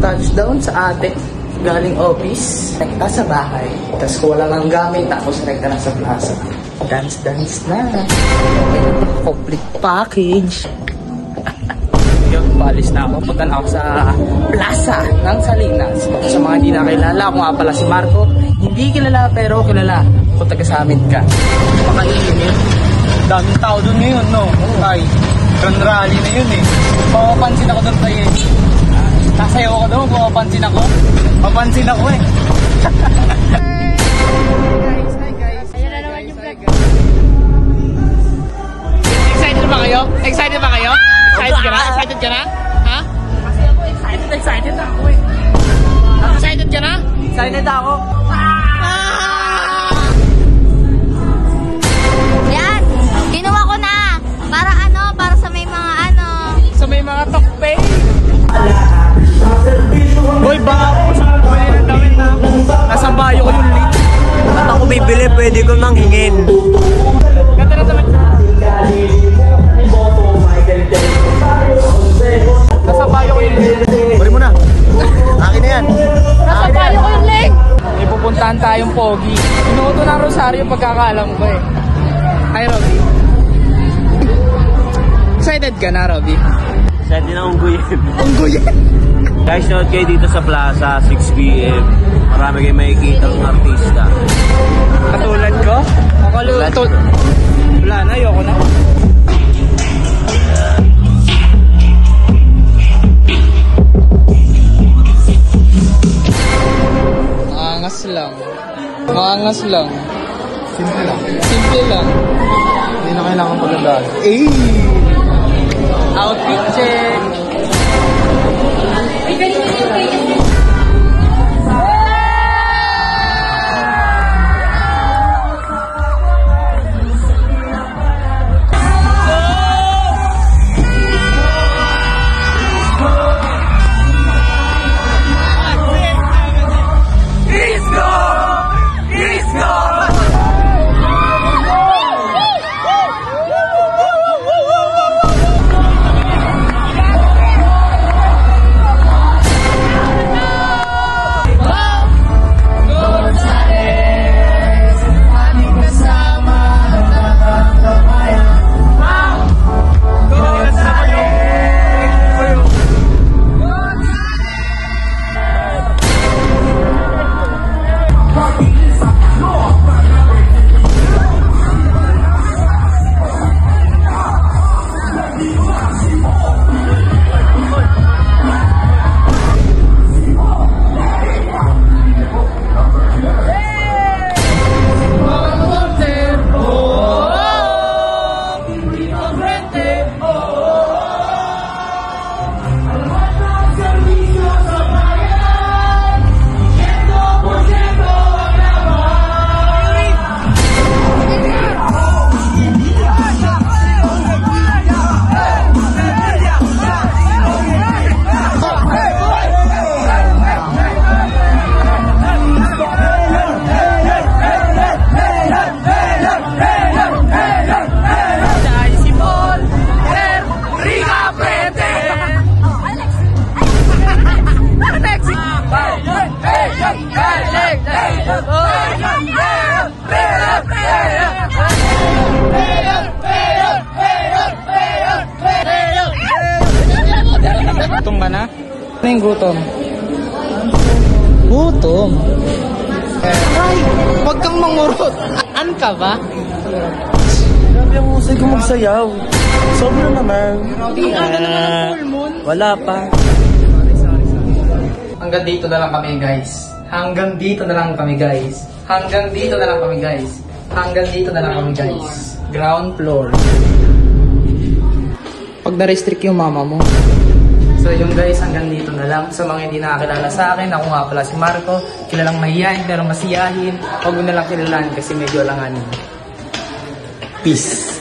touchdown sa ate. Galing office, rekta sa bahay. Tapos kung wala lang gamit, tapos rekta na sa plaza. Dance na. Complete package. Yun, palis na ako. Punta na ako sa plaza ng Salinas. Sa mga hindi nakilala, ako nga pala si Marco. Hindi kilala pero kilala. Kung taga sa amin ka. Makainin yun. Daming tao doon ngayon, no? Ay, grand rally na yun eh. Papapansin ako doon tayo eh. Sasayaw ako doon, papapansin ako. Papansin ako eh. Hi guys. Ayan na naman yung vlog. Excited ba kayo? Excited ba kayo? Excited ka na? Excited ka na? Ha? Kasi ako excited na ako eh. Excited ka na? Excited ako. Yan! Kinuha ko na! Para ano? Para sa may mga ano? Sa may mga tokpay. Boy, baka po sa pwede ng damit na nasa bayo ko yung link. At ako bibili, pwede ko nang hingin. Ganda na damit. Nasa bayo ko yung link. Bari mo na. Akin na yan. Nasa bayo ko yung link. May pupuntahan tayong pogi. Inuuto ng Rosario pagkakaalam ko eh. Hi, Robby. Excited ka na, Robby? Excited na ungguyin. Ungguyin? Guys, nood kayo dito sa plaza, 6 p.m. Marami kayo makikita ng artista. Katulad ko? Wala na, ayoko na. Maangas lang. Maangas lang. Simple lang. Simple lang. Hindi na kailangan pagandaan. Outfit check. Gutom ka na? Ano yung gutom? Gutom? Ay, huwag kang mangurot. An ka ba? Grabe ang usay ko magsayaw. Sobra naman. Hindi ka na naman ang full moon. Wala pa. Hanggang dito na lang kami guys. Hanggang dito na lang kami guys. Hanggang dito na lang kami guys. Hanggang dito na lang kami guys. Ground floor. Pag na-restrict yung mama mo. So yun guys, hanggang dito na lang. Sa mga hindi nakakilala sa akin, ako nga pala si Marco. Kilalang mahihayin pero masiyahin. Huwag mo na lang kilalaan kasi medyo alanganin. Peace.